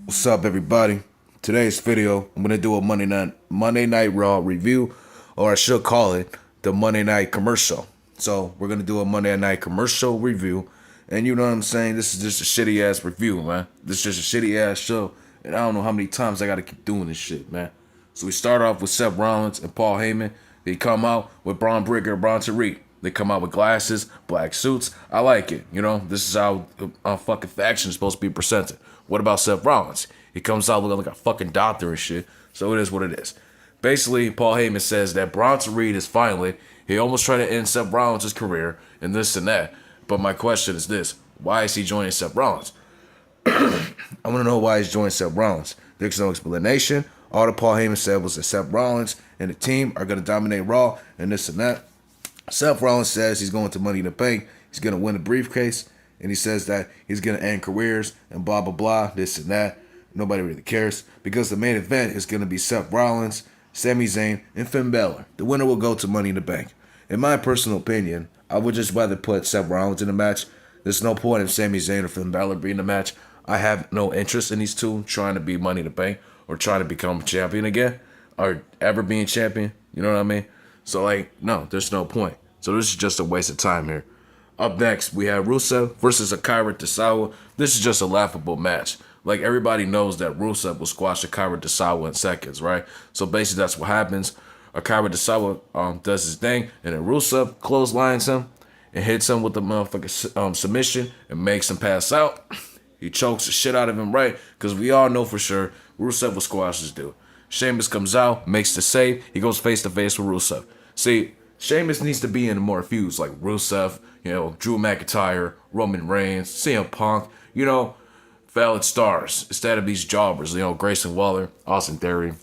What's up, everybody? Today's video, I'm gonna do a Monday Night Raw review, or I should call it the Monday Night commercial. So we're gonna do a Monday Night commercial review, and you know what I'm saying? This is just a shitty ass review, man. This is just a shitty ass show, and I don't know how many times I gotta keep doing this shit, man. So we start off with Seth Rollins and Paul Heyman. They come out with Braun Breaker and Bronson Reed. They come out with glasses, black suits. I like it. You know, this is how a fucking faction is supposed to be presented. What about Seth Rollins? He comes out looking like a fucking doctor and shit. So it is what it is. Basically, Paul Heyman says that Bronson Reed is violent. He almost tried to end Seth Rollins' career and this and that. But my question is this. Why is he joining Seth Rollins? I want to know why he's joining Seth Rollins. There's no explanation. All that Paul Heyman said was that Seth Rollins and the team are going to dominate Raw and this and that. Seth Rollins says he's going to Money in the Bank. He's going to win the briefcase. And he says that he's going to end careers and blah, blah, blah, this and that. Nobody really cares because the main event is going to be Seth Rollins, Sami Zayn, and Finn Balor. The winner will go to Money in the Bank. In my personal opinion, I would just rather put Seth Rollins in the match. There's no point in Sami Zayn or Finn Balor being in the match. I have no interest in these two trying to be Money in the Bank or trying to become champion again or ever being champion. You know what I mean? So, no, there's no point. So this is just a waste of time here. Up next, we have Rusev versus Akira Tozawa. This is just a laughable match. Like, everybody knows that Rusev will squash Akira Tozawa in seconds, right? So basically, that's what happens. Akira Tozawa does his thing, and then Rusev clotheslines him and hits him with the motherfucking submission and makes him pass out. He chokes the shit out of him, right? Because we all know for sure Rusev will squash this dude. Sheamus comes out, makes the save. He goes face to face with Rusev. See, Sheamus needs to be in more feuds like Rusev, Drew McIntyre, Roman Reigns, CM Punk, valid stars instead of these jobbers, Grayson Waller, Austin Theory,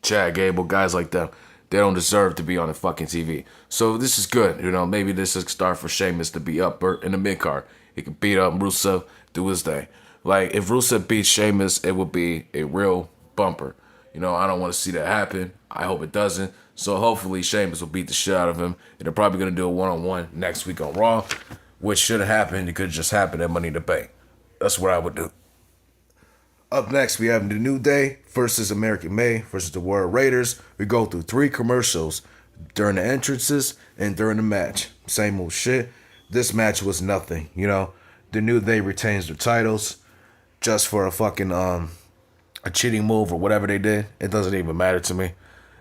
Chad Gable, guys like that. They don't deserve to be on the fucking TV. So this is good, maybe this is a start for Sheamus to be up in the mid card. He can beat up Rusev, do his thing. Like, if Rusev beats Sheamus, it would be a real bumper. I don't want to see that happen. I hope it doesn't. So hopefully Sheamus will beat the shit out of him. And they're probably going to do a one-on-one next week on Raw, which should have happened. It could have just happened at Money in the Bank. That's what I would do. Up next, we have The New Day versus American May versus the World Raiders. We go through 3 commercials during the entrances and during the match. Same old shit. This match was nothing, The New Day retains their titles just for a fucking a cheating move or whatever they did. It doesn't even matter to me.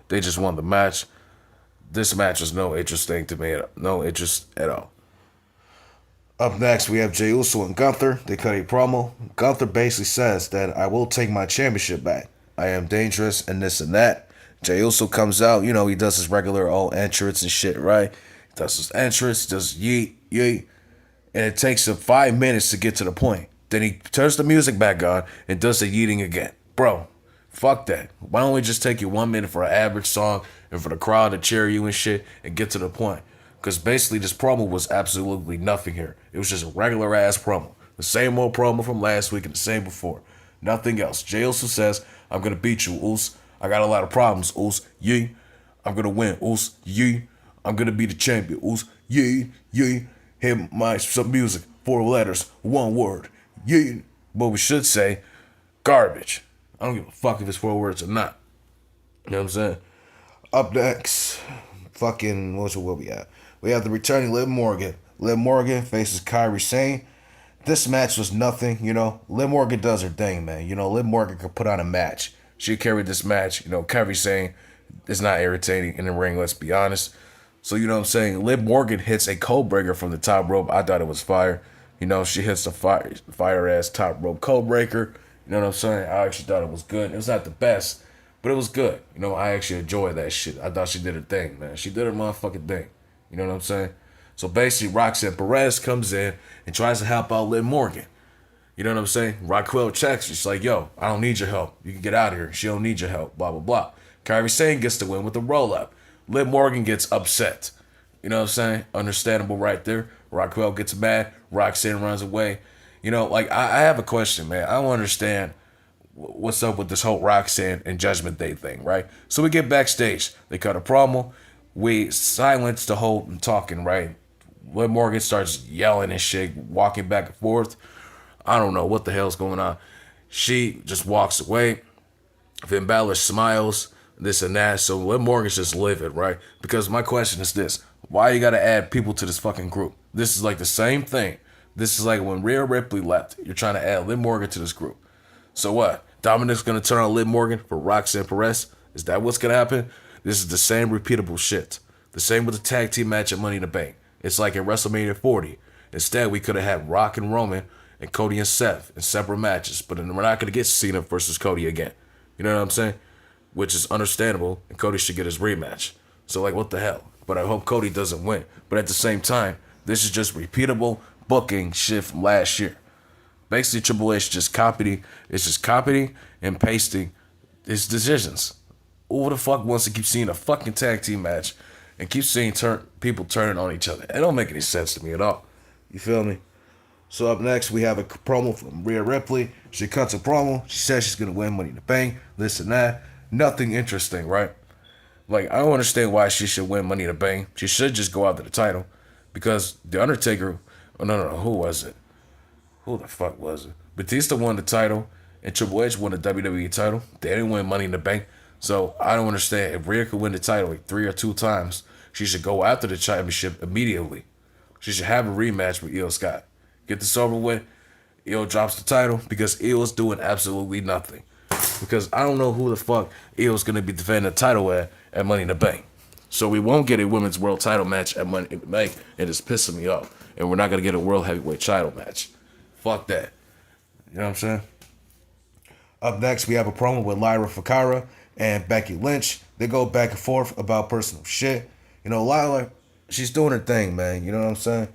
They just won the match. This match was no interesting to me. No interest at all. Up next, we have Jey Uso and Gunther. They cut a promo. Gunther basically says that I will take my championship back. I am dangerous and this and that. Jey Uso comes out. He does his regular old entrance and shit, right? He does his entrance, does yeet, yeet. And it takes him 5 minutes to get to the point. Then he turns the music back on and does the yeeting again. Bro, fuck that. Why don't we just take you 1 minute for an average song and for the crowd to cheer you and shit and get to the point? Because basically this promo was absolutely nothing here. It was just a regular ass promo. The same old promo from last week and the same before. Nothing else. Jey Uso says, I'm going to beat you, Us. I got a lot of problems, Us. Yee. I'm going to win, Us. Yee. I'm going to be the champion, Us. Yee. Yee. Hear some music. 4 letters. 1 word. Yee. But we should say, garbage. I don't give a fuck if it's 4 words or not. You know what I'm saying? Up next, what we at? We have the returning Liv Morgan. Liv Morgan faces Kairi Sane. This match was nothing, Liv Morgan does her thing, man. Liv Morgan could put on a match. She carried this match. Kairi Sane is not irritating in the ring, let's be honest. So, you know what I'm saying? Liv Morgan hits a code breaker from the top rope. I thought it was fire. She hits the fire-ass top rope code breaker. You know what I'm saying? I actually thought it was good. It was not the best, but it was good. I actually enjoyed that shit. I thought she did her thing, man. She did her motherfucking thing. You know what I'm saying? So basically, Roxanne Perez comes in and tries to help out Liv Morgan. You know what I'm saying? Raquel checks. She's like, yo, I don't need your help. You can get out of here. She don't need your help. Blah, blah, blah. Kairi Sane gets the win with the roll-up. Liv Morgan gets upset. You know what I'm saying? Understandable right there. Raquel gets mad. Roxanne runs away. I have a question, man. I don't understand what's up with this whole Roxanne and Judgment Day thing, right? So we get backstage. They cut a promo. We silence the whole talking, right? Liv Morgan starts yelling and shit, walking back and forth. I don't know what the hell's going on. She just walks away. Finn Balor smiles, this and that. So Liv Morgan's just livid, right? Because my question is this: why you gotta add people to this fucking group? This is like the same thing. This is like when Rhea Ripley left. You're trying to add Liv Morgan to this group. So what? Dominic's gonna turn on Liv Morgan for Roxanne Perez? Is that what's gonna happen? This is the same repeatable shit. The same with the tag team match at Money in the Bank. It's like in WrestleMania 40. Instead, we could have had Rock and Roman and Cody and Seth in separate matches, but we're not gonna get Cena versus Cody again. You know what I'm saying? Which is understandable, and Cody should get his rematch. So like, what the hell? But I hope Cody doesn't win. But at the same time, this is just repeatable booking shit from last year. Basically, Triple H just copying and pasting his decisions. Who the fuck wants to keep seeing a fucking tag team match and keep seeing people turning on each other? It don't make any sense to me at all. You feel me? So up next, we have a promo from Rhea Ripley. She cuts a promo. She says she's going to win Money in the Bank, this and that. Nothing interesting, right? Like, I don't understand why she should win Money in the Bank. She should just go after the title. Because The Undertaker, no, who was it? Who the fuck was it? Batista won the title, and Triple H won the WWE title. They didn't win Money in the Bank. So I don't understand. If Rhea could win the title like 3 or 2 times, she should go after the championship immediately. She should have a rematch with Io Scott. Get this over with. Io drops the title because Io's doing absolutely nothing. Because I don't know who the fuck Io's going to be defending the title at Money in the Bank. So we won't get a women's world title match at Money in the Bank, and it's pissing me off. And we're not going to get a world heavyweight title match. Fuck that. You know what I'm saying? Up next, we have a promo with Lyra Fakara and Becky Lynch. They go back and forth about personal shit. You know, Lyra, she's doing her thing, man. You know what I'm saying?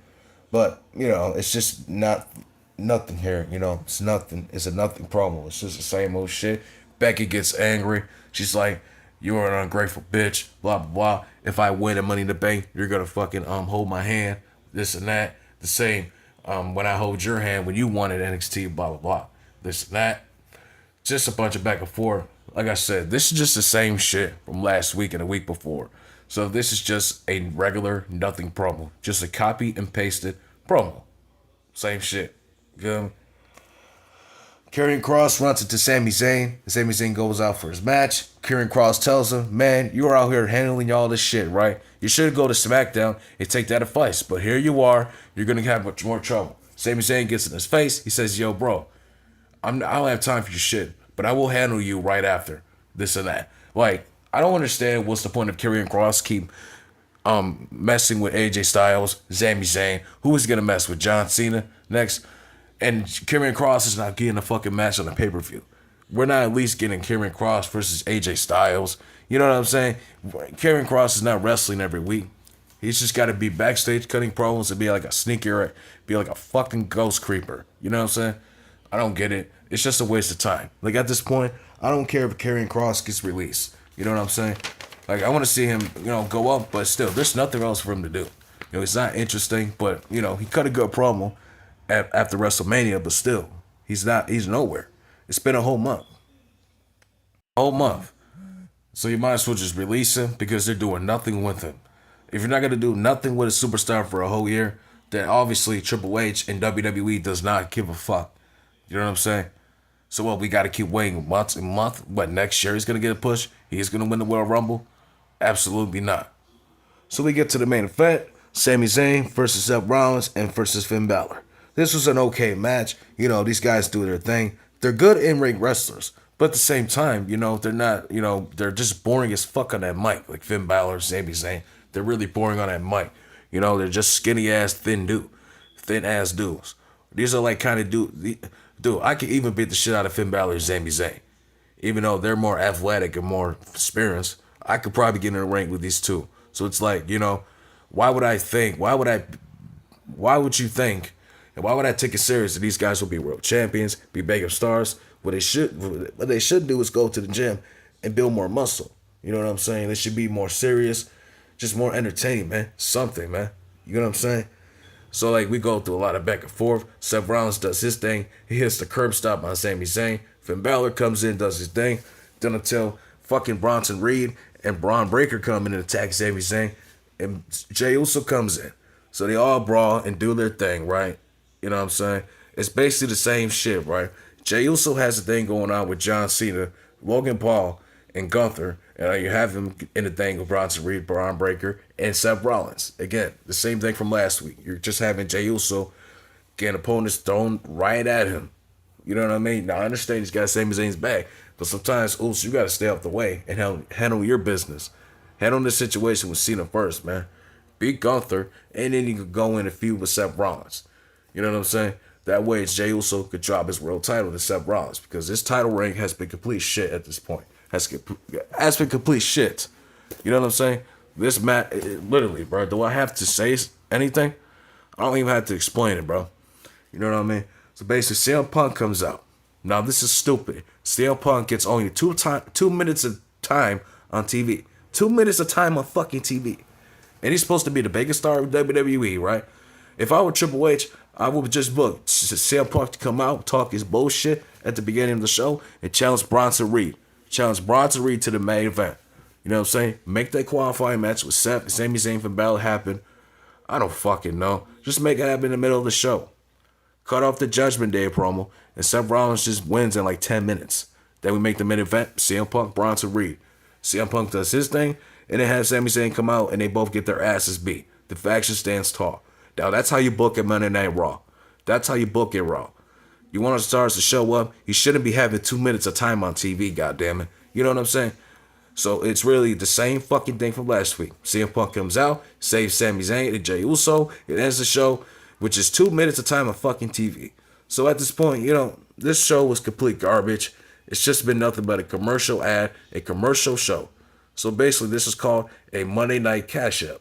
But, you know, it's just nothing here. You know, it's nothing. It's a nothing promo. It's just the same old shit. Becky gets angry. She's like, you're an ungrateful bitch. Blah, blah, blah. If I win at Money in the Bank, you're going to fucking hold my hand. This and that. The same when I hold your hand when you won at NXT. Blah, blah, blah. This and that. Just a bunch of back and forth. Like I said, this is just the same shit from last week and the week before. So this is just a regular nothing promo. Just a copy and pasted promo. Same shit. You feel me? Karrion Kross runs into Sami Zayn. Sami Zayn goes out for his match. Karrion Kross tells him, man, you're out here handling all this shit, right? You should go to SmackDown and take that advice. But here you are. You're going to have much more trouble. Sami Zayn gets in his face. He says, yo, bro, I don't have time for your shit, but I will handle you right after this and that. Like, I don't understand what's the point of Karrion Kross keep messing with AJ Styles, Sami Zayn. Who is going to mess with John Cena next? And Karrion Kross is not getting a fucking match on the pay-per-view. We're not at least getting Karrion Kross versus AJ Styles. You know what I'm saying? Karrion Kross is not wrestling every week. He's just got to be backstage cutting promos and be like a sneaker, be like a fucking ghost creeper. You know what I'm saying? I don't get it. It's just a waste of time. Like, at this point, I don't care if Karrion Kross gets released. You know what I'm saying? Like, I want to see him, you know, go up, but still, there's nothing else for him to do. You know, it's not interesting, but, you know, he cut a good promo after WrestleMania, but still, he's nowhere. It's been a whole month. So you might as well just release him because they're doing nothing with him. If you're not going to do nothing with a superstar for a whole year, then obviously Triple H and WWE does not give a fuck. You know what I'm saying? So what, we got to keep waiting months and months? What, next year he's going to get a push? He's going to win the Royal Rumble? Absolutely not. So we get to the main event. Sami Zayn versus Seth Rollins and versus Finn Balor. This was an okay match. You know, these guys do their thing. They're good in-ring wrestlers. But at the same time, you know, they're not, you know, they're just boring as fuck on that mic. Like Finn Balor, Sami Zayn. They're really boring on that mic. You know, they're just skinny-ass, thin-ass dudes. These are like kind of dude, I could even beat the shit out of Finn Balor and Sami Zayn. Even though they're more athletic and more experienced, I could probably get in the ring with these two. So it's like, you know, why would you think, and why would I take it serious that these guys will be world champions, be big stars? What they should do is go to the gym and build more muscle. You know what I'm saying? They should be more serious, just more entertaining, man. Something, man. You know what I'm saying? So, like, we go through a lot of back and forth. Seth Rollins does his thing. He hits the curb stop on Sami Zayn. Finn Balor comes in, does his thing. Then until fucking Bronson Reed and Braun Breaker come in and attack Sami Zayn. And Jey Uso comes in. So they all brawl and do their thing, right? You know what I'm saying? It's basically the same shit, right? Jey Uso has a thing going on with John Cena, Logan Paul, and Gunther, and you have him in the thing with Bronson Reed, Braun Breaker, and Seth Rollins. Again, the same thing from last week. You're just having Jey Uso getting opponents thrown right at him. You know what I mean? Now, I understand he's got Sami Zayn's back, but sometimes, Uso, you got to stay out the way and handle your business. Handle the situation with Cena first, man. Beat Gunther, and then you could go in and feud with Seth Rollins. You know what I'm saying? That way, Jey Uso could drop his world title to Seth Rollins, because this title reign has been complete shit at this point. Has been complete shit. You know what I'm saying? This match, literally, bro. Do I have to say anything? I don't even have to explain it, bro. You know what I mean? So basically, CM Punk comes out. Now, this is stupid. CM Punk gets only 2 minutes of time on TV. 2 minutes of time on fucking TV. And he's supposed to be the biggest star of WWE, right? If I were Triple H, I would just book CM Punk to come out, talk his bullshit at the beginning of the show, and challenge Bronson Reed. Challenge Bronson Reed to the main event. You know what I'm saying? Make that qualifying match with Sami Zayn for Battle happen. I don't fucking know. Just make it happen in the middle of the show. Cut off the Judgment Day promo, and Seth Rollins just wins in like 10 minutes. Then we make the main event, CM Punk, Bronson Reed. CM Punk does his thing, and then have Sami Zayn come out, and they both get their asses beat. The faction stands tall. Now, that's how you book it Monday Night Raw. That's how you book it Raw. You want the stars to show up, you shouldn't be having 2 minutes of time on TV, goddammit. You know what I'm saying? So it's really the same fucking thing from last week. CM Punk comes out, saves Sami Zayn and Jey Uso. It ends the show, which is 2 minutes of time on fucking TV. So at this point, you know, this show was complete garbage. It's just been nothing but a commercial ad, a commercial show. So basically, this is called a Monday Night Cashapp.